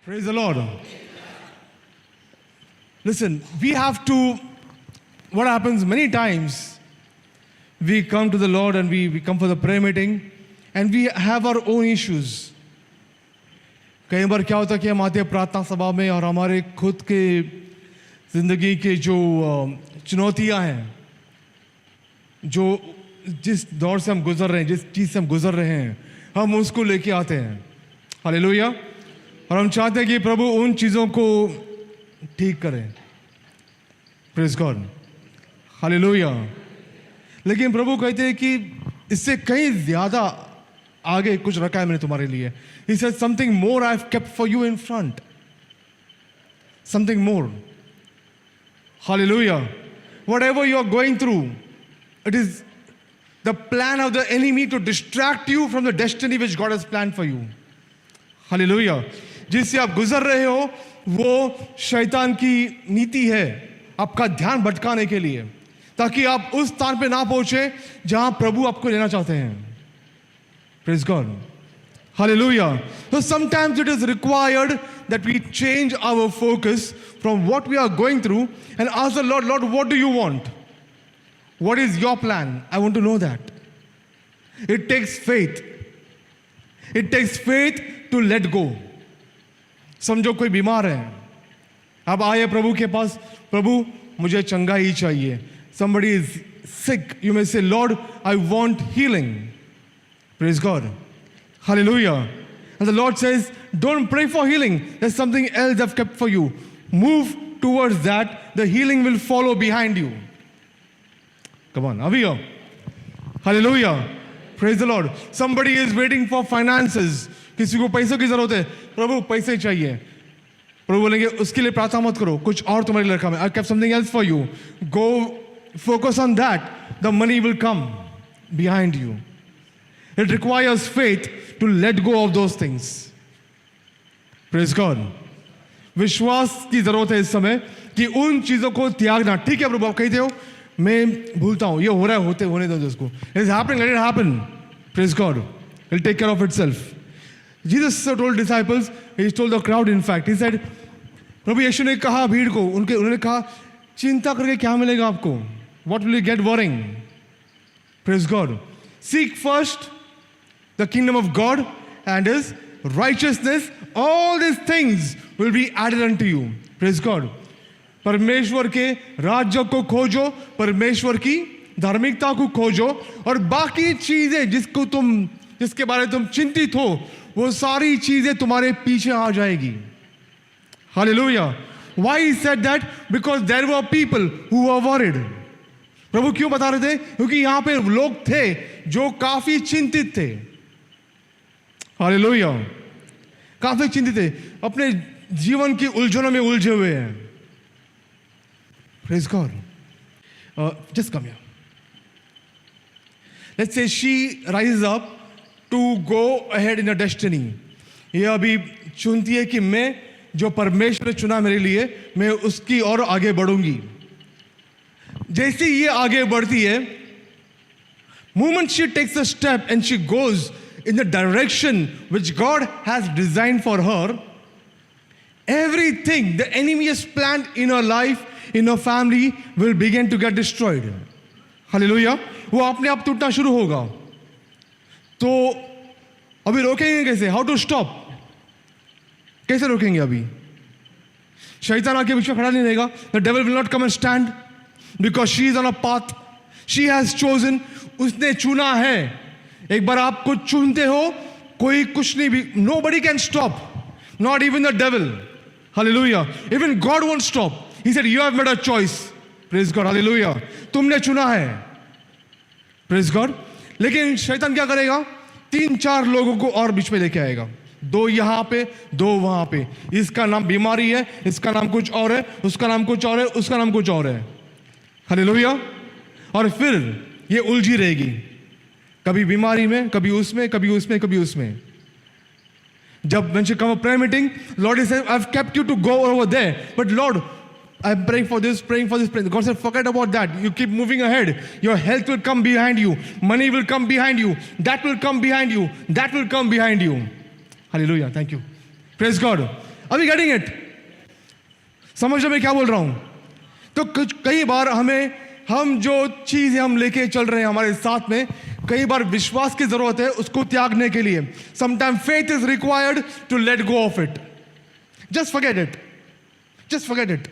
Praise the Lord. Listen, we have to, what happens many times, we come to the Lord and we come for the prayer meeting and we have our own issues. कई बार क्या होता है कि हम आते हैं प्रार्थना सभा में और हमारे खुद के जिंदगी के जो चुनौतियां हैं, जो जिस दौर से हम गुजर रहे हैं, जिस चीज़ से हम गुजर रहे हैं, हम उसको लेके आते हैं. हालेलुया. और हम चाहते हैं कि प्रभु उन चीज़ों को ठीक करें. Praise God. हालेलुया. लेकिन प्रभु कहते हैं कि इससे कहीं ज़्यादा आगे कुछ रखा है मैंने तुम्हारे लिए. He said something more I've kept for you in front. Something more. Hallelujah. Whatever you are going through, it is the plan of the enemy to distract you from the destiny which God has planned for you. Hallelujah. जिससे आप गुजर रहे हो वो शैतान की नीति है आपका ध्यान भटकाने के लिए, ताकि आप उस स्थान पे ना पहुंचे जहां प्रभु आपको लेना चाहते हैं. Praise God. Hallelujah. So sometimes it is required that we change our focus from what we are going through and ask the Lord, Lord, what do you want? What is your plan? I want to know that. It takes faith. It takes faith to let go. समझो कोई बीमार है, अब आए प्रभु के पास, प्रभु मुझे चंगाई चाहिए. Somebody is sick, you may say, Lord, I want healing. Praise God. Hallelujah. And the Lord says, don't pray for healing. There's something else I've kept for you. Move towards that. The healing will follow behind you. Come on. Are we here? Hallelujah. Praise the Lord. Somebody is waiting for finances. किसी को पैसों की जरूरत है. प्रभु पैसे चाहिए. प्रभु बोलेंगे उसके लिए प्रार्थना मत करो, कुछ और तुम्हारे लिए रखा है. I kept something else for you. Go focus on that. The money will come behind you. It requires faith to let go of those things. Praise God. विश्वास की जरूरत है इस समय कि उन चीजों को त्यागना. ठीक है प्रभु, आप कहते हो मैं भूलता हूं, ये हो रहा है, होने दो उसको. It's happening, let it happen. Praise God. It'll take care of itself. Jesus told disciples, he told the crowd, in fact, he said, प्रभु यीशु ने कहा भीड़ को, उन्होंने कहा चिंता करके क्या मिलेगा आपको? What will you get worrying? Praise God. Seek first the kingdom of God and His righteousness. All these things will be added unto you. Praise God. परमेश्वर के राज्य को खोजो, परमेश्वर की धार्मिकता को खोजो, और बाकी चीजें जिसके बारे में तुम चिंतित हो, वो सारी चीजें तुम्हारे पीछे आ जाएगी. Hallelujah. Why he said that? Because there were people who were worried. प्रभु क्यों बता रहे थे? क्योंकि यहाँ पे लोग थे जो काफी चिंतित थे. हालेलुया. काफी चिंतित थे, अपने जीवन की उलझनों में उलझे हुए हैं. Praise God. Just come here. Let's say she rises up to go ahead in her destiny. ये अभी चुनती है कि मैं जो परमेश्वर ने चुना मेरे लिए, मैं उसकी और आगे बढ़ूंगी. जैसे ये आगे बढ़ती है, moment she takes a step and she goes in the direction which God has designed for her, everything the enemy has planned in her life, in her family, will begin to get destroyed. Hallelujah. वो अपने आप टूटना शुरू होगा. तो अभी रोकेंगे कैसे? How to stop? कैसे रोकेंगे अभी? शैतान आके बीच में खड़ा नहीं रहेगा. The devil will not come and stand because she is on a path. She has chosen. उसने चुना है. एक बार आप कुछ चुनते हो, कोई कुछ नहीं भी, nobody can stop, not even the devil. Hallelujah. Even God won't stop. He said, you have made a choice. Praise God. Hallelujah. तुमने चुना है. Praise God. लेकिन शैतान क्या करेगा? 3-4 लोगों को और बीच में लेके आएगा. 2 यहाँ पे, 2 वहां पे. इसका नाम बीमारी है, इसका नाम कुछ और है, उसका नाम कुछ और है, उसका नाम कुछ और है. हालेलुया. और फिर ये उलझी रहेगी, कभी बीमारी में, कभी उसमें, कभी उसमें, कभी उसमें. जब when she come a prayer meeting, Lord is saying, I've kept you to go over there, but Lord, I'm praying for this, praying for this, praying. God said, forget about that. You keep moving ahead. Your health will come behind you. Money will come behind you. That will come behind you. That will come behind you. Hallelujah. Thank you. Praise God. Are we getting it? समझ रहे मैं क्या बोल रहा हूं? तो कई बार हम जो चीजें हम लेके चल रहे हैं हमारे साथ में, कई बार विश्वास की जरूरत है उसको त्यागने के लिए. Sometimes faith is required to let go of it. Just forget it. Just forget it.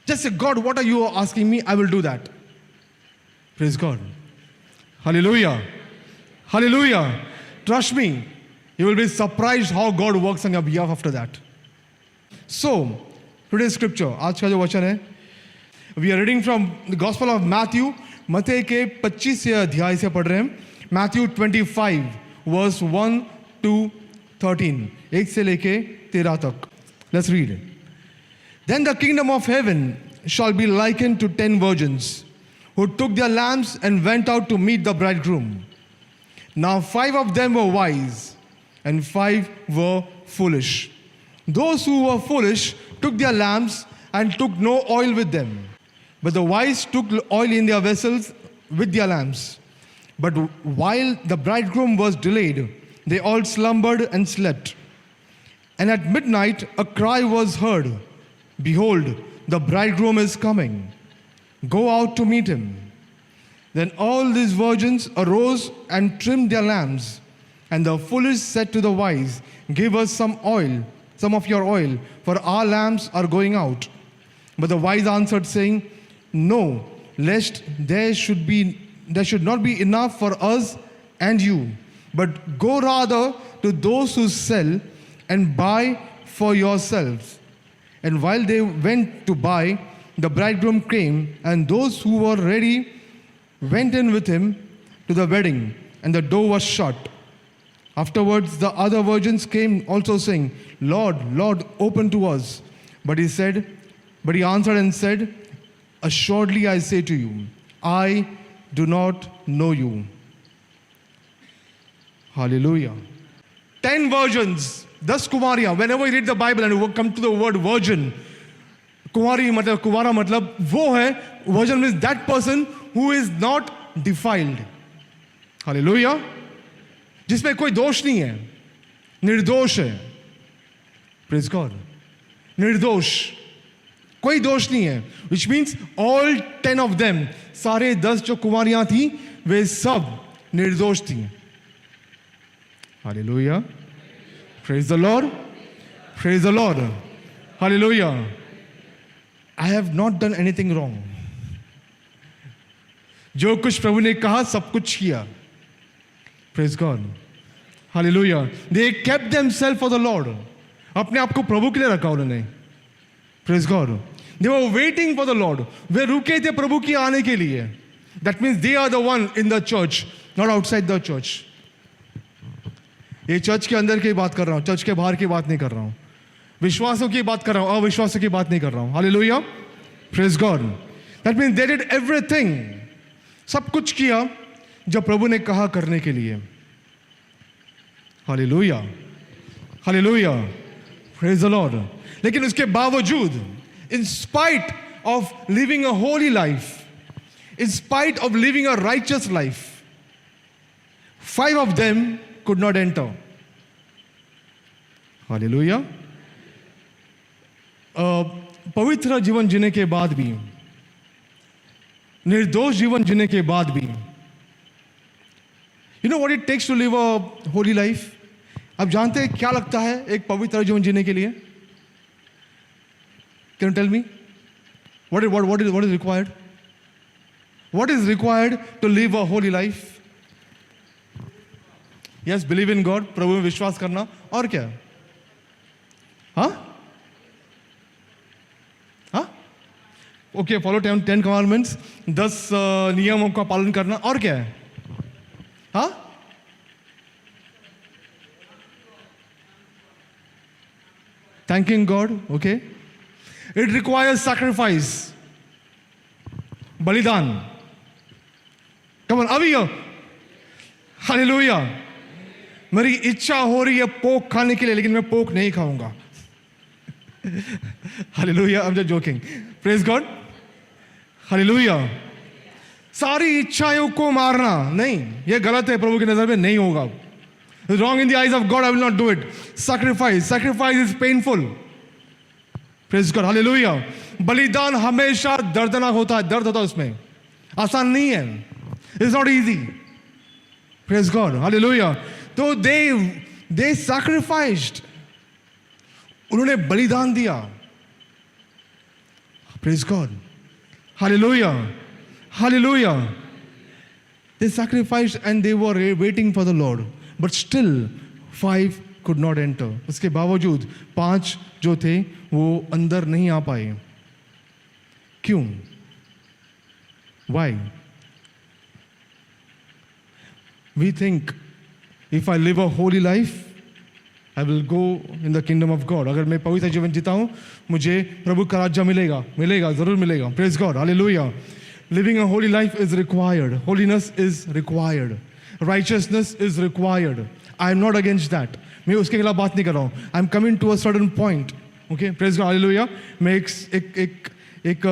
Just say, God, what are you asking me? I will do that. Praise God. Hallelujah. Hallelujah. Trust me, you will be surprised how God works on your behalf after that. So, today's scripture, आज का जो वचन है, we are reading from the Gospel of Matthew. मत्ती के 25 अध्याय से पढ़ रहे हैं. Matthew 25 verse 1 to 13. 1 से लेके 13 तक. Let's read it. Then the kingdom of heaven shall be likened to 10 virgins who took their lamps and went out to meet the bridegroom. Now 5 of them were wise and 5 were foolish. Those who were foolish took their lamps and took no oil with them. But the wise took oil in their vessels with their lamps. But while the bridegroom was delayed, they all slumbered and slept. And at midnight a cry was heard, Behold, the bridegroom is coming. Go out to meet him. Then all these virgins arose and trimmed their lamps. And the foolish said to the wise, Give us some oil, some of your oil, for our lamps are going out. But the wise answered, saying, No, lest there should not be enough for us and you. But go rather to those who sell and buy for yourselves. And while they went to buy, the bridegroom came, and those who were ready went in with him to the wedding, and the door was shut. Afterwards the other virgins came also, saying, Lord, Lord, open to us. But he answered and said, Assuredly I say to you, I do not know you. Hallelujah. 10 virgins, 10 कुमारियां. Whenever you read the Bible and you come to the word virgin, कुमारी मतलब कुमारा मतलब वो है, virgin means that person who is not defiled. Hallelujah. जिसमें कोई दोष नहीं है, निर्दोष है. Praise God. निर्दोष, कोई दोष नहीं है. Which means all 10 of them, सारे 10 जो कुमारियां थी वे सब निर्दोष थी. Hallelujah. Praise the Lord. Praise the Lord. Hallelujah. I have not done anything wrong. जो कुछ प्रभु ने कहा सब कुछ किया. Praise God. Hallelujah. They kept themselves for the Lord. अपने आप को प्रभु के लिए रखा उन्होंने. Praise God. They were waiting for the Lord. वे रुके थे प्रभु की आने के लिए. That means they are the one in the church, not outside the church. ये चर्च के अंदर की बात कर रहा हूँ, चर्च के बाहर की बात नहीं कर रहा हूँ. विश्वासों की बात कर रहा हूँ, अविश्वासों की बात नहीं कर रहा हूँ. Hallelujah. Praise God. That means they did everything. सब कुछ किया जब प्रभु ने कहा करने के लिए. Hallelujah. Hallelujah. Praise the Lord. लेकिन उसके बावजूद, in spite of living a holy life, in spite of living a righteous life, 5 of them could not enter. Hallelujah. पवित्र जीवन जीने के बाद भी, निर्दोष जीवन जीने के बाद भी, you know what it takes to live a holy life? आप जानते हैं क्या लगता है एक पवित्र जीवन जीने के लिए? Can you tell me? What is required? What is required to live a holy life? Yes, believe in God, प्रभु में विश्वास करना. और क्या? हाँ? Okay, follow 10 commandments, 10 नियमों का पालन करना. और क्या है? हाँ? Thanking God, okay. It requires sacrifice. बलिदान. Come on, अभी Hallelujah. मेरी इच्छा हो रही है पोक खाने के लिए, लेकिन मैं पोक नहीं खाऊंगा. Hallelujah. I'm just joking. Praise God. Hallelujah. सारी इच्छाओं को मारना नहीं, यह गलत है. प्रभु की नजर में नहीं होगा. wrong in the eyes of God, I will not do it. Sacrifice is painful. Praise God, hallelujah. बलिदान हमेशा दर्दनाक होता है, दर्द होता है उसमें, आसान नहीं है. It's not easy. Praise God, hallelujah. तो they sacrificed. उन्होंने बलिदान दिया. Praise God, hallelujah, hallelujah. They sacrificed and they were waiting for the Lord, but still 5 could not enter. उसके बावजूद 5 जो थे वो अंदर नहीं आ पाए. क्यों? Why? We think if I live a holy life, I will go in the kingdom of God. अगर मैं पवित्र जीवन जीता हूँ, मुझे प्रभु का राज्य मिलेगा, जरूर मिलेगा. Praise God, hallelujah. Living a holy life is required. Holiness is required. Righteousness is required. I am not against that. मैं उसके खिलाफ बात नहीं कर रहा हूँ. I am coming to a certain point. Okay, praise God, hallelujah. मैं एक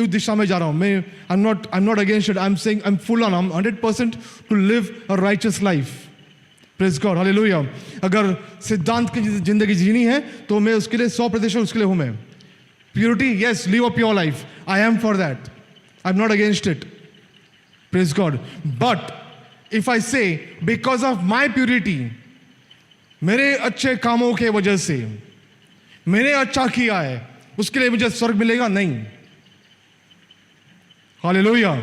उस दिशा में जा रहा हूँ. मैं I'm not against it. I'm saying I'm full on. I'm 100% to live a righteous life. Praise God, hallelujah. अगर सिद्धांत की जिंदगी जीनी है तो मैं उसके लिए 100% उसके लिए हूँ मैं. Purity, yes, live a pure life. I am for that. I'm not against it. Praise God. But if I say because of my purity, मेरे अच्छे कामों के वजह से मैंने अच्छा किया है, उसके लिए मुझे स्वर्ग मिलेगा? नहीं. Hallelujah.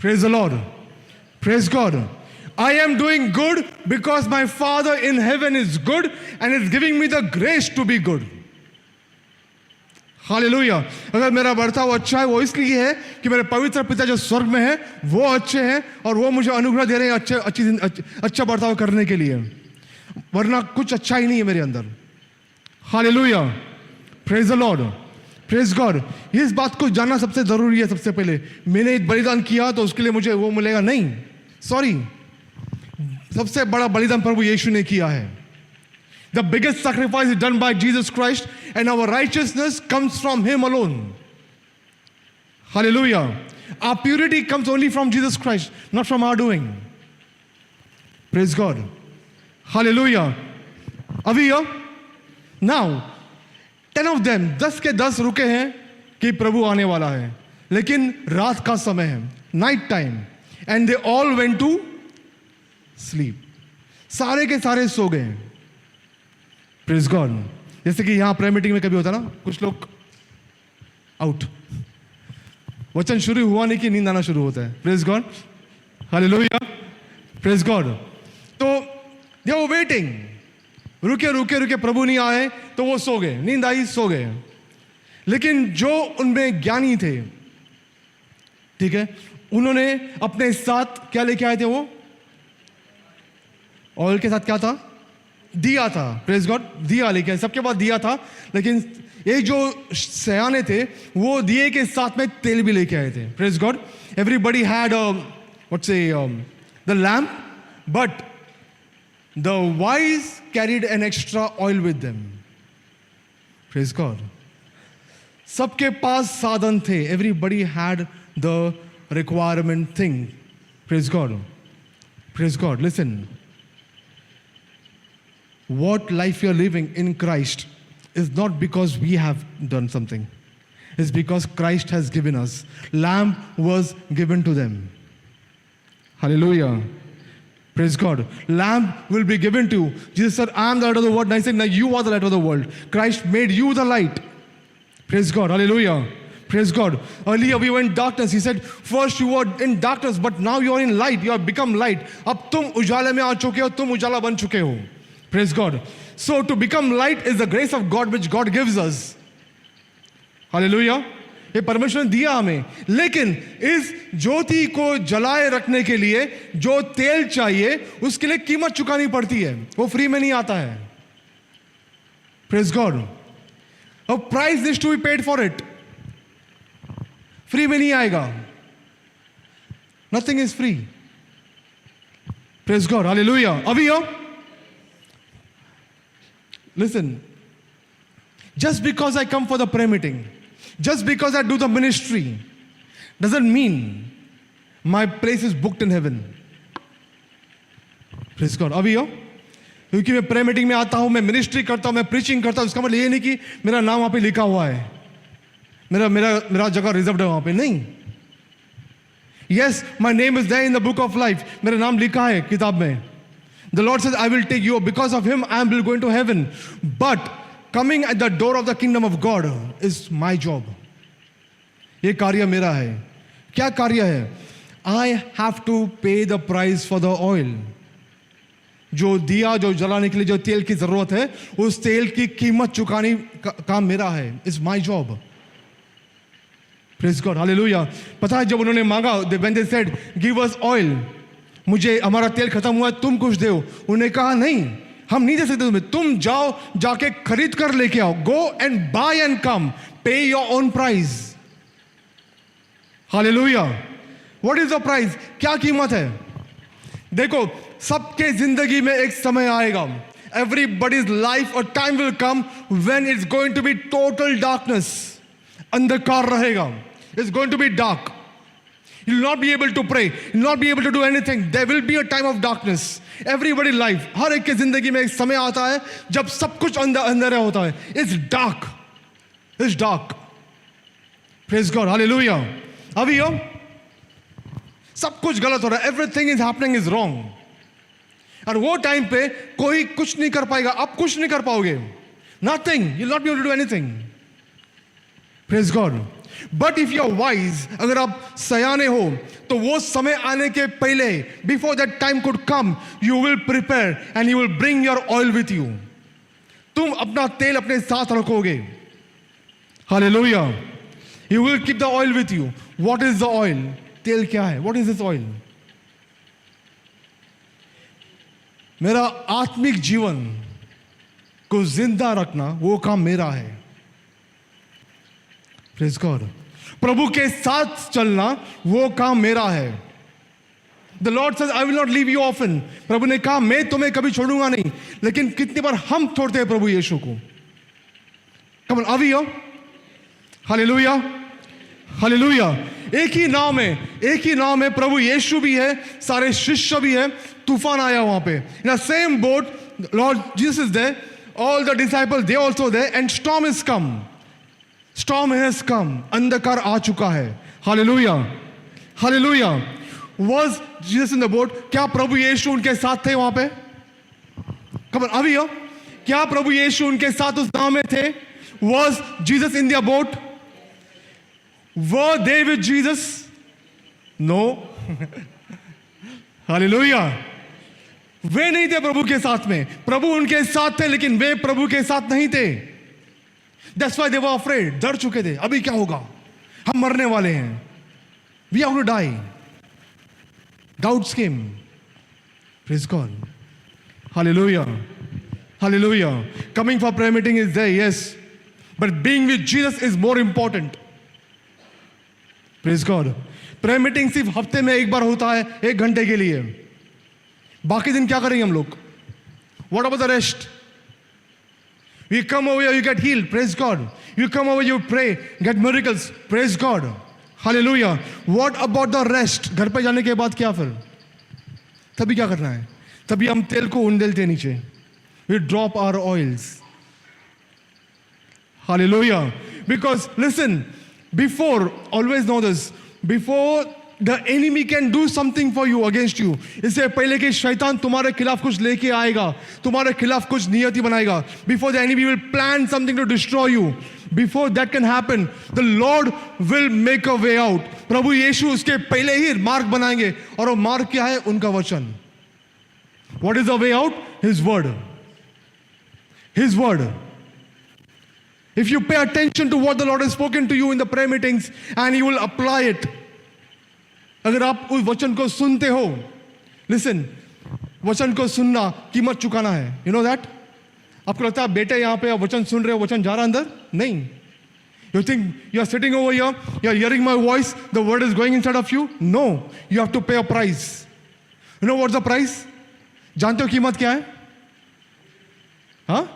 Praise the Lord. Praise God. I am doing good because my Father in heaven is good and is giving me the grace to be good. Hallelujah. अगर मेरा बर्ताव अच्छा है वो इसलिए है कि मेरे पवित्र पिता जो स्वर्ग में है वो अच्छे हैं और वो मुझे अनुग्रह दे रहे हैं अच्छा बर्ताव करने के लिए, वरना कुछ अच्छा ही नहीं है मेरे अंदर. Hallelujah. Praise the Lord. Praise God. इस बात को जानना सबसे जरूरी है. सबसे पहले मैंने एक बलिदान किया तो उसके लिए मुझे वो मिलेगा? नहीं. सॉरी. सबसे बड़ा बलिदान प्रभु यीशु ने किया है. The biggest sacrifice is done by Jesus Christ, and our righteousness comes from Him alone. Hallelujah. Our purity comes only from Jesus Christ, not from our doing. Praise God. Hallelujah. Are we here? Now, 10 of them, 10 के 10 रुके हैं कि प्रभु आने वाला है, लेकिन रात का समय है, night time, and they all went to sleep. सारे के सारे सो गए. Praise God. जैसे कि यहाँ प्रेयर मीटिंग में कभी होता ना, कुछ लोग आउट, वचन शुरू हुआ नहीं कि नींद आना शुरू होता है. Praise God. Hallelujah. Praise God. तो they were waiting. रुके प्रभु नहीं आए तो वो सो गए, नींद आई, सो गए. लेकिन जो उनमें ज्ञानी थे, ठीक है, उन्होंने अपने साथ क्या लेके आए थे? वो ऑयल के साथ क्या था? दिया था. Praise God. दिया लेके आए. सबके पास दिया था, लेकिन ये जो सयाने थे वो दिए के साथ में तेल भी लेके आए थे. Praise God. Everybody had what say the lamp, but the wise carried an extra oil with them. Praise God. सबके पास साधन थे. Everybody had the requirement thing. Praise God. Praise God. Listen. What life you're living in Christ is not because we have done something. It's because Christ has given us. Lamb was given to them. Hallelujah. Praise God. Lamb will be given to you. Jesus said, I am the light of the world. And I said, now you are the light of the world. Christ made you the light. Praise God. Hallelujah. Praise God. Earlier we were in darkness. He said, first you were in darkness, but now you are in light. You have become light. अब तुम उजाले में आ चुके हो, तुम उजाला बन चुके हो. Praise God. So to become light is the grace of God which God gives us. Hallelujah. ये परमेश्वर ने दिया हमें, लेकिन इस ज्योति को जलाए रखने के लिए जो तेल चाहिए उसके लिए कीमत चुकानी पड़ती है. वो फ्री में नहीं आता है. Praise God. A price needs to be paid for it. Free में नहीं आएगा. Nothing is free. Praise God. Hallelujah. Are we here? Listen. Just because I come for the prayer meeting, just because I do the ministry, doesn't mean my place is booked in heaven. Praise God. Are we here? क्योंकि मैं prayer meeting में आता हूं, मैं ministry करता हूं, मैं preaching करता हूं, इसका मतलब ये नहीं कि मेरा नाम वहां पे लिखा हुआ है, मेरा मेरा मेरा जगह रिजर्व्ड है वहां पे, नहीं. Yes, my name is there in the book of life, मेरा नाम लिखा है किताब में. The Lord says I will take you, because of him I am going to heaven. But coming at the door of the kingdom of God is my job. ये कार्य मेरा है. क्या कार्य है? I have to pay the price for the oil. जो दिया, जो जलाने के लिए जो तेल की जरूरत है, उस तेल की कीमत चुकाने का काम मेरा है. It's my job. Praise God, hallelujah. पता है जब उन्होंने मांगा, when they said give us oil, मुझे हमारा तेल खत्म हुआ है, तुम कुछ दो. उन्होंने कहा नहीं, हम नहीं दे सकते तुम्हें, तुम जाओ, जाके खरीद कर लेके आओ. Go and buy and come, pay your own price. Hallelujah. What is the price? क्या कीमत है? देखो, सबके जिंदगी में एक समय आएगा, everybody's life a time will come when it's going to be total darkness. अंधकार रहेगा. It's going to be dark. You'll not be able to pray. You'll not be able to do anything. There will be a time of darkness. Everybody's life, हर एक के जिंदगी में एक समय आता है जब सब कुछ अंधेरा होता है. It's dark. It's dark. Praise God. Hallelujah. अभी हो, सब कुछ गलत हो रहा है. Everything is happening is wrong. और वो टाइम पे कोई कुछ नहीं कर पाएगा. आप कुछ नहीं कर पाओगे. Nothing. You'll not be able to do anything. Praise God. But if you're wise, अगर आप सयाने हो, तो वो समय आने के पहले, before that time could come, you will prepare and you will bring your oil with you. तुम अपना तेल अपने साथ रखोगे. Hallelujah. You will keep the oil with you. What is the oil? तेल क्या है? What is this oil? मेरा आत्मिक जीवन को जिंदा रखना, वो काम मेरा है. Praise God. प्रभु के साथ चलना, वो काम मेरा है. The Lord says, I will not leave you orphan. प्रभु ने कहा, मैं तुम्हें कभी छोड़ूंगा नहीं. लेकिन कितनी बार हम छोड़ते हैं प्रभु यीशु को? Come on, are we here? Hallelujah. Hallelujah. एक ही नाव में प्रभु यीशु भी है, सारे शिष्य भी है. तूफान आया वहां पे. In the same boat, Lord Jesus is there, all the disciples, they also there, and storm has come. Storm has come. अंधकार आ चुका है. Hallelujah. Hallelujah. Was Jesus in the boat? क्या प्रभु यीशु उनके साथ थे वहां पे? Come on, अभी हो? क्या प्रभु यीशु उनके साथ उस नाव में थे? Was Jesus in their boat? Were they with Jesus? No. Hallelujah. वे नहीं थे प्रभु के साथ में. प्रभु उनके साथ थे, लेकिन वे प्रभु के साथ नहीं थे. That's why they were afraid. डर चुके थे. अभी क्या होगा? हम मरने वाले हैं. We are going to die. Doubts came. Praise God. Hallelujah. Hallelujah. Coming for prayer meeting is there, yes. But being with Jesus is more important. Praise God. Prayer meeting सिर्फ हफ्ते में एक बार होता है, 1 घंटे के लिए. बाकी दिन क्या करेंगे हम लोग? What about the rest? You come over here, you get healed. Praise God. You come over, you pray, get miracles. Praise God. Hallelujah. What about the rest? घर पे जाने के बाद क्या फिर? तभी क्या करना है? तभी हम तेल को उंडेलते नीचे. We drop our oils. Hallelujah. Because listen, before, always know this, before the enemy can do something for you, against you, इससे पहले कि शैतान तुम्हारे खिलाफ कुछ लेके आएगा, तुम्हारे खिलाफ कुछ नियति बनाएगा, before the enemy will plan something to destroy you, before that can happen, the Lord will make a way out. प्रभु यीशु उसके पहले ही मार्ग बनाएंगे. और वो मार्ग क्या है? उनका वचन. What is the way out? His word. His word. If you pay attention to what the Lord has spoken to you in the prayer meetings and you will apply it, अगर आप उस वचन को सुनते हो, listen, वचन को सुनना कीमत चुकाना है. You know that? आपको लगता है बेटे यहाँ पे वचन सुन रहे हो, वचन जा रहा अंदर? नहीं. You think you are sitting over here, you are hearing my voice, the word is going inside of you? No. You have to pay a price. You know what's the price? जानते हो कीमत क्या है? हाँ?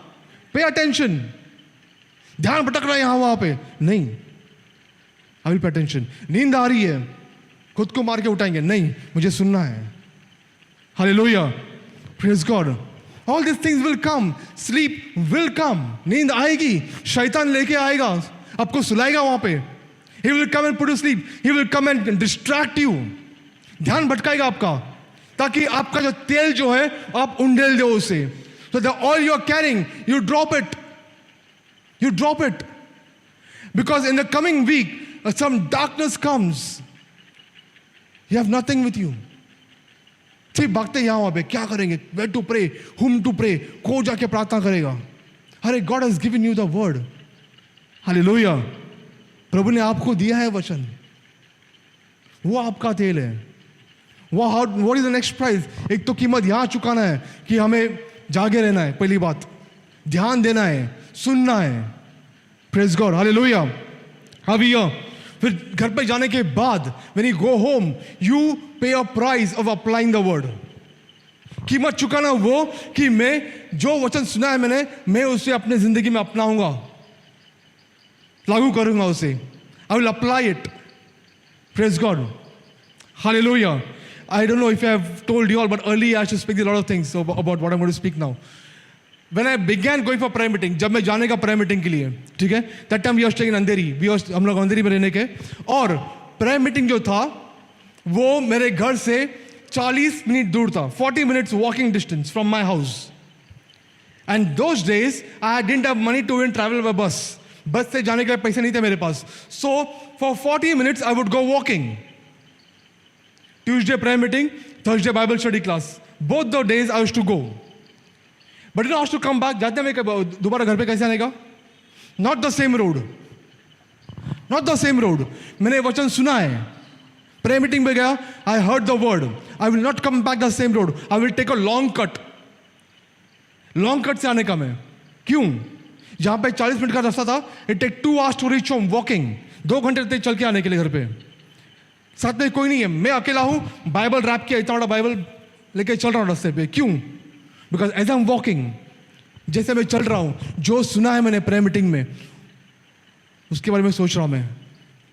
Pay attention. ध्यान भटक रहा है यहां वहां पे? नहीं. I will pay attention. नींद आ रही है, खुद को मार के उठाएंगे? नहीं, मुझे सुनना है. Hallelujah. Praise God. All these things will come. Sleep will come. नींद आएगी, शैतान लेके आएगा, आपको सुलाएगा वहां पे. He will come and put you to sleep. He will come and distract you. ध्यान भटकाएगा आपका, ताकि आपका जो तेल जो है आप उंडेल दो उसे. So the oil you are carrying, you drop it. You drop it. Because in the coming week, some darkness comes. You have nothing with you. सिर्फ भागते यहाँ वहाँ पे, क्या करेंगे? Where to pray? Whom to pray? को जाके प्रार्थना करेगा? अरे God has given you the word. Hallelujah. प्रभु ने आपको दिया है वचन, वो आपका तेल है. What is the next price? एक तो कीमत यहाँ चुकाना है कि हमें जागे रहना है, पहली बात, ध्यान देना है, सुनना है. Praise God. Hallelujah. अभी फिर घर पे जाने के बाद, when you go home, you pay a price of applying the word. कीमत चुकाना वो कि मैं जो वचन सुना है मैंने, मैं उसे अपने जिंदगी में अपनाऊंगा, लागू करूंगा उसे. I will apply it. Praise God. Hallelujah. I don't know if I have told you all, but earlier I should speak a lot of things about what I'm going to speak now. When I began going for prayer meeting, जब मैं जाने का prayer meeting के लिए, ठीक है, that time we were staying in अंधेरी, हम लोग अंधेरी में रहने के, और prayer meeting जो था वो मेरे घर से 40 मिनट दूर था, 40 minutes walking distance from my house. And those days I didn't have money to even travel by bus. बस से जाने के लिए पैसे नहीं थे मेरे पास. So for 40 minutes I would go walking. Tuesday prayer meeting, Thursday Bible study class. Both the days I used to go. But I used to come back. जाते मैं दोबारा घर पे कैसे आने का? Not the same road. Not the same road. मैंने वचन सुना है. Prayer meeting में गया. I heard the word. I will not come back the same road. I will take a long cut. Long cut से आने का मैं. क्यों? जहाँ पे 40 मिनट का रास्ता था, it take 2 hours to reach home walking. 2 घंटे तक चल के आने के लिए घर पे. साथ में कोई नहीं है, मैं अकेला हूँ. बाइबल रैप किया, इतना बड़ा बाइबल लेके चल रहा हूँ रास्ते पे. क्यों? Because as I'm walking, जैसे मैं चल रहा हूँ, जो सुना है मैंने प्रेयर मीटिंग में, उसके बारे में सोच रहा हूँ मैं.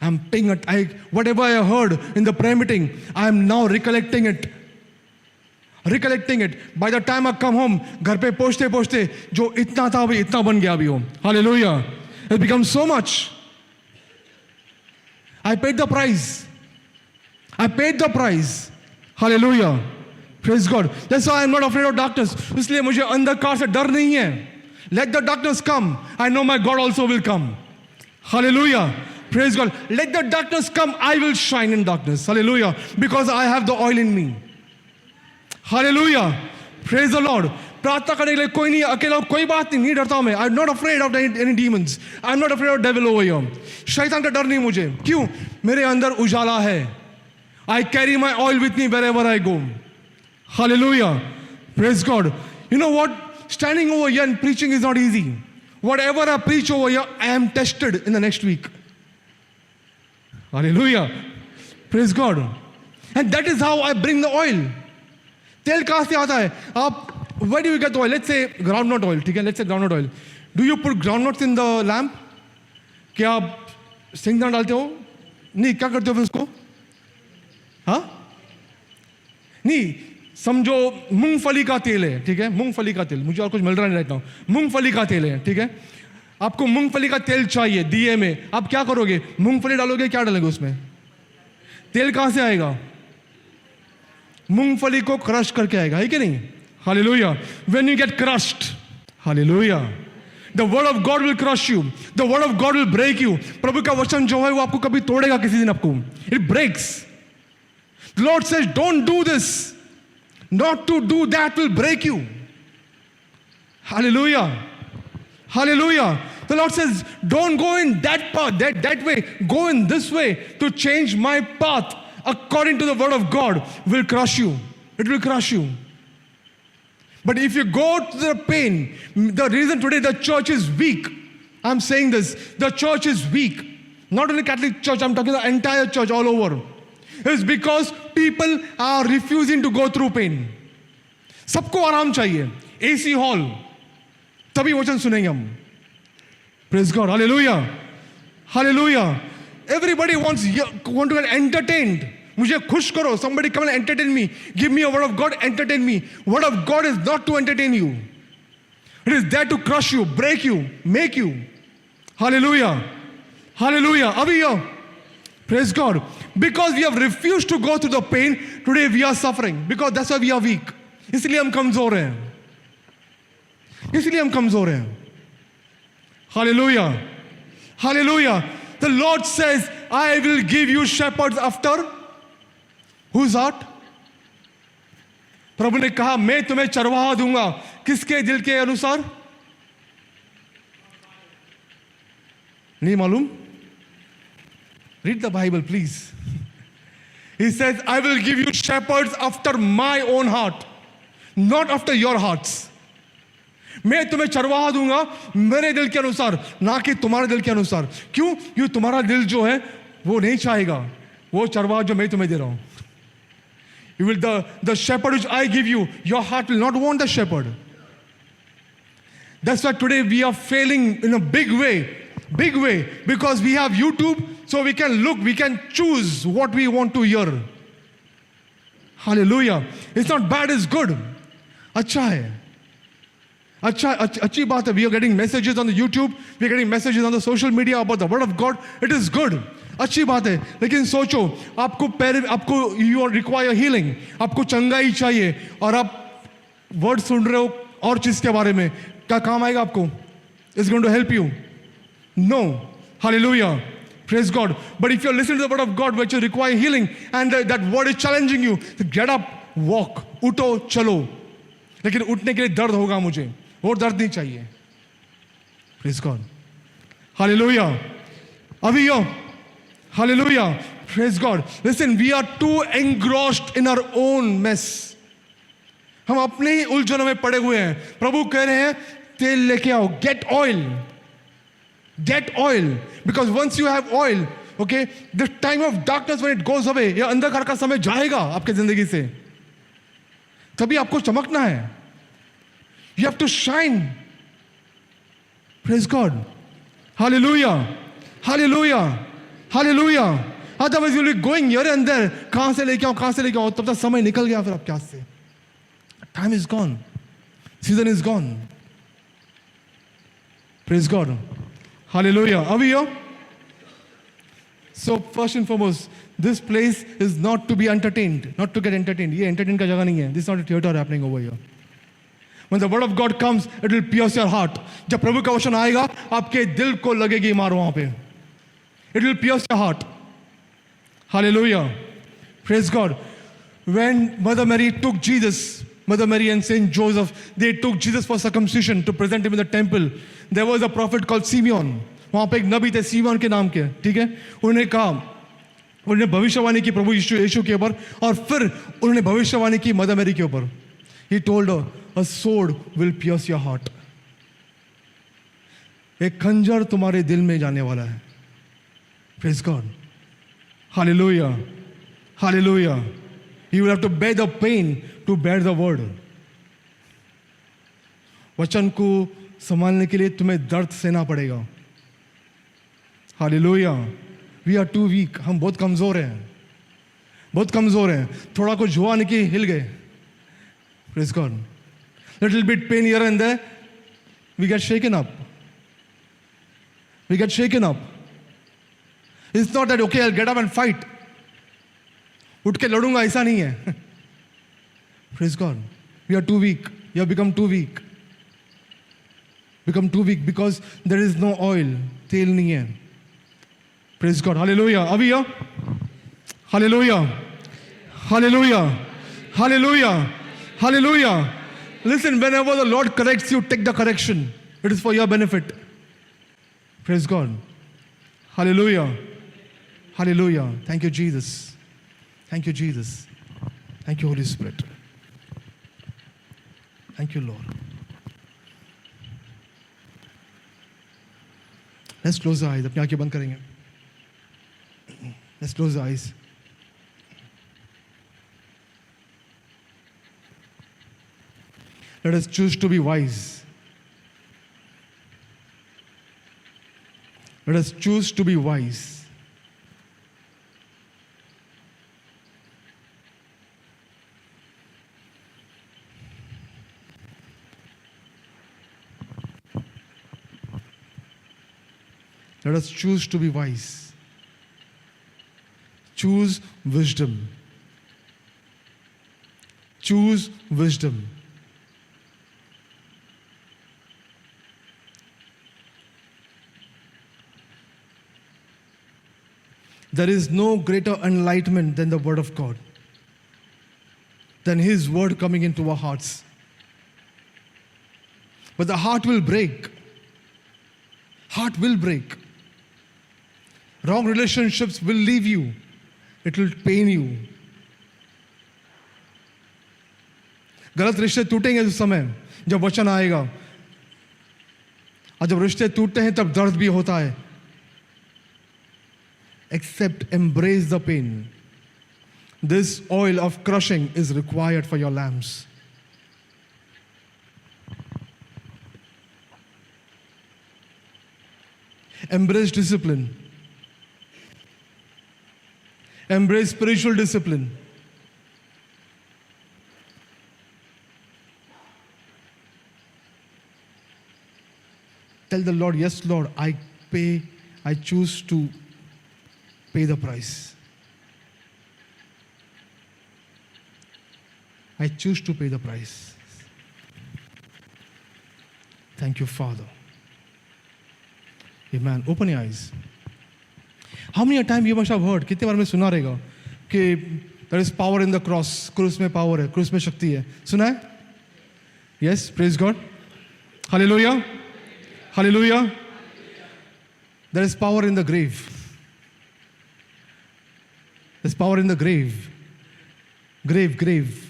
I'm paying it. Whatever I heard in the prayer meeting, I am now recollecting it. Recollecting it. By the time I come home, घर पे पहुँचते पहुँचते जो इतना था अभी इतना बन गया अभी हो. Hallelujah. It becomes so much. I paid the price. I paid the price. Hallelujah. Praise God. That's why I'm not afraid of darkness. इसलिए मुझे अंधकार से डर नहीं है. Let the darkness come. I know my God also will come. Hallelujah. Praise God. Let the darkness come. I will shine in darkness. Hallelujah. Because I have the oil in me. Hallelujah. Praise the Lord. प्रार्थना करने के लिए कोई नहीं, अकेला कोई बात नहीं डरता हूं मैं. I'm not afraid of any demons. I'm not afraid of devil over here. शैतान का डर नहीं मुझे. क्यों? मेरे अंदर उजाला है. I carry my oil with me wherever I go. Hallelujah. Praise God. You know what? Standing over here and preaching is not easy. Whatever I preach over here, I am tested in the next week. Hallelujah. Praise God. And that is how I bring the oil. तेल कहाँ से आता है? आप, where do you get the oil? Let's say groundnut oil. ठीक है? Let's say groundnut oil. Do you put groundnuts in the lamp? क्या आप सिंगदाना डालते हो? नहीं, क्या करते हो फिर उसको? हाँ? नहीं, समझो मूंगफली का तेल है, ठीक है? मूंगफली का तेल, मुझे और कुछ मिल रहा नहीं रहता हूँ. मूंगफली का तेल है, ठीक है? आपको मूंगफली का तेल चाहिए दिए में. आप क्या करोगे? मूंगफली डालोगे, क्या डालोगे उसमें? तेल कहाँ से आएगा? मूंगफली को क्रश करके आएगा, है कि नहीं? Hallelujah. When you get crushed, hallelujah, the word of God will crush you. The word of God will break you. प्रभु का वचन जो है वो आपको कभी तोड़ेगा किसी दिन आपको. It breaks. The Lord says, don't do this. Not to do that will break you. Hallelujah. Hallelujah. The Lord says, don't go in that path, that way. Go in this way to change my path according to the word of God will crush you. It will crush you. But if you go to the pain, the reason today the church is weak, I'm saying this, the church is weak. Not only Catholic Church, I'm talking the entire church all over. It's because people are refusing to go through pain. सबको आराम चाहिए. AC hall, तभी वचन सुनेंगे हम. Praise God. Hallelujah. Hallelujah. Everybody wants to get entertained. मुझे खुश करो. Somebody come and entertain me. Give me a word of God, entertain me. Word of God is not to entertain you. It is there to crush you, break you, make you. Hallelujah. Hallelujah. Are we here? Praise God. Because we have refused to go through the pain, today we are suffering. Because that's why we are weak. इसलिए हम कमजोर हैं. इसलिए हम कमजोर हैं. Hallelujah. Hallelujah. The Lord says, I will give you shepherds after whose heart? प्रभु ने कहा मैं तुम्हें चरवाहा दूंगा. किसके दिल के अनुसार? नहीं मालूम? Read the Bible, please. He says, I will give you shepherds after my own heart, not after your hearts. मैं तुम्हें चरवाहा दूंगा मेरे दिल के अनुसार, ना कि तुम्हारे दिल के अनुसार. क्यों? क्यों तुम्हारा दिल जो है वो नहीं चाहेगा वो चरवाहा जो मैं तुम्हें दे रहा हूं. You will the shepherd which I give you, your heart will not want the shepherd. That's why today we are failing in a big way, because we have YouTube, so we can look, we can choose what we want to hear. Hallelujah. It's not bad, it's good. अच्छा है. अच्छी बात है. We are getting messages on the YouTube, we are getting messages on the social media about the word of God. It is good. अच्छी बात है. लेकिन सोचो आपको you require healing, आपको चंगाई चाहिए और आप वर्ड सुन रहे हो और चीज के बारे में, क्या काम आएगा आपको? It's going to help you? No. Hallelujah. Praise God. But if you're listening to the word of God which you require healing and that word is challenging you, to get up, walk, उठो चलो. लेकिन उठने के लिए दर्द होगा मुझे, और दर्द नहीं चाहिए. Praise God. Hallelujah. अभी यो. Hallelujah. Praise God. Listen, we are too engrossed in our own mess. हम अपने ही उलझनों में पड़े हुए हैं. प्रभु कह रहे हैं तेल लेके आओ. Get oil. Get oil. Because once you have oil, okay, the time of darkness when it goes away, ये अंधकार का समय जाएगा आपके जिंदगी से. तभी आपको चमकना है. You have to shine. Praise God. Hallelujah. Hallelujah. Hallelujah. Otherwise you'll be going here and there. कहां से लेके आओ तब तक समय निकल गया फिर आपके हाथ से. Time is gone. Season is gone. Praise God. Hallelujah. Are we here? So first and foremost, this place is not to be entertained, not to get entertained. ये entertain का जगह नहीं है. This is not a theater happening over here. When the word of God comes, it will pierce your heart. जब प्रभु का वचन आएगा, आपके दिल को लगेगी मार वहां पे. It will pierce your heart. Hallelujah. Praise God. When Mother Mary took Jesus, Mother Mary and Saint Joseph, they took Jesus for circumcision to present him in the temple. There was a prophet called Simeon. वहां पे एक नबी थे Simone के नाम के. ठीक है. उन्होंने कहा, उन्होंने भविष्यवाणी की प्रभु यीशु के ऊपर, और फिर उन्होंने भविष्यवाणी की मदर मैरी के ऊपर. He told her, a sword will pierce your heart. एक खंजर तुम्हारे दिल में जाने वाला है. Praise God. Hallelujah. Hallelujah. You will have to bear the pain to bear the word. वचन को संभालने के लिए तुम्हें दर्द सहना पड़ेगा. Hallelujah. We are too weak. हम बहुत कमजोर हैं. बहुत कमजोर हैं. थोड़ा कुछ हुआ नहीं कि हिल गए. Praise God. Little bit pain here and there, we get shaken up. We get shaken up. It's not that okay, I'll get up and fight. उठ के लड़ूंगा, ऐसा नहीं है. Praise God. We are too weak. You have become too weak. Become too weak because there is no oil. तेल नहीं है. Praise God. Hallelujah. Are we here? Hallelujah. Hallelujah. Hallelujah. Hallelujah. Listen, whenever the Lord corrects you, take the correction. It is for your benefit. Praise God. Hallelujah. Hallelujah. Thank you, Jesus. Thank you, Jesus. Thank you, Holy Spirit. Thank you, Lord. Let's close our eyes. अपनी आंखें बंद करेंगे. Let's close our eyes. Let us choose to be wise. Let us choose to be wise. Let us choose to be wise. Choose wisdom. Choose wisdom. There is no greater enlightenment than the Word of God, than His Word coming into our hearts. But the heart will break. Heart will break. Wrong relationships will leave you. It will pain you. गलत रिश्ते टूटेंगे उस समय जब वचन आएगा, और जब रिश्ते टूटते हैं तब दर्द भी होता है. Accept, embrace the pain. This oil of crushing is required for your lambs. Embrace discipline. Embrace spiritual discipline. Tell the Lord, yes, Lord, I choose to pay the price. I choose to pay the price. Thank you, Father. Amen. Open your eyes. How many a time you must have heard, कितने बार में सुना रहेगा कि there is power in the cross. क्रूस में power है, क्रूस में शक्ति है. सुना है? Yes, praise God. Hallelujah. Hallelujah. There is power in the grave. There's power in the grave. Grave.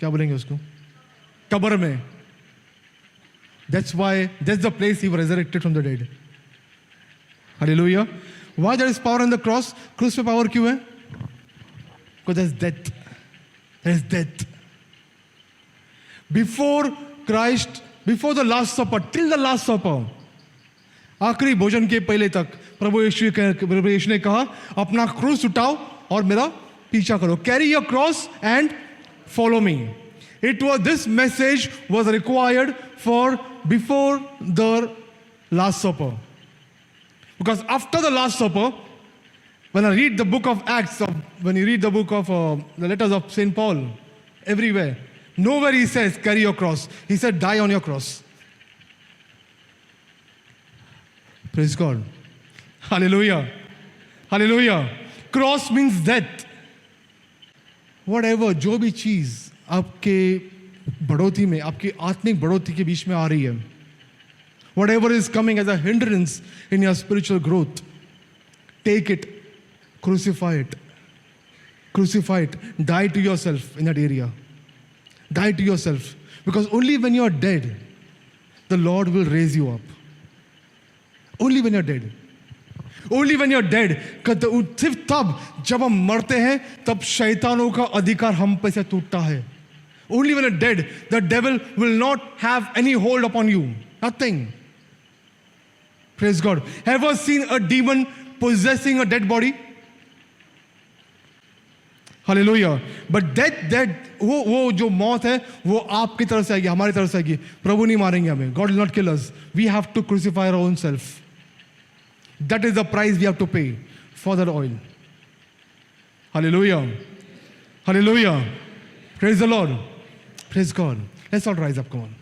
क्या बोलेंगे उसको? कब्र में. That's the place He was resurrected from the dead. Hallelujah. Why there is power in the cross? Cross में power क्यों है? Because there's death. There's death. Before Christ, before the Last Supper, till the Last Supper, आखिरी भोजन के पहले तक प्रभु यीशु ने कहा, अपना क्रूस उठाओ और मेरा पीछा करो. Carry your cross and follow me. This message was required for before the Last Supper. Because after the Last Supper, when I read the book of Acts, when you read the book of the letters of St. Paul, everywhere, nowhere he says, carry your cross. He said, die on your cross. Praise God. Hallelujah. Hallelujah. Cross means death. Whatever, जो भी चीज़ आपके बढ़ोतरी में, आपकी आत्मिक बढ़ोतरी के बीच में आ रही है, whatever is coming as a hindrance in your spiritual growth, take it, crucify it. Crucify it. Die to yourself in that area. Die to yourself. Because only when you are dead, the Lord will raise you up. Only when you're dead. Only when you're dead. सिर्फ तब जब हम मरते हैं तब शैतानों का अधिकार हम पे से टूटता है. Only when you're dead, the devil will not have any hold upon you. Nothing. Praise God. Ever seen a demon possessing a dead body? Hallelujah. But death, वो जो मौत है वो आपकी तरफ से आएगी, हमारी तरफ से आएगी. प्रभु नहीं मारेंगे हमें. God will not kill us. We have to crucify our own self. That is the price we have to pay for that oil. Hallelujah. Hallelujah. Praise the Lord. Praise God. Let's all rise up. Come on.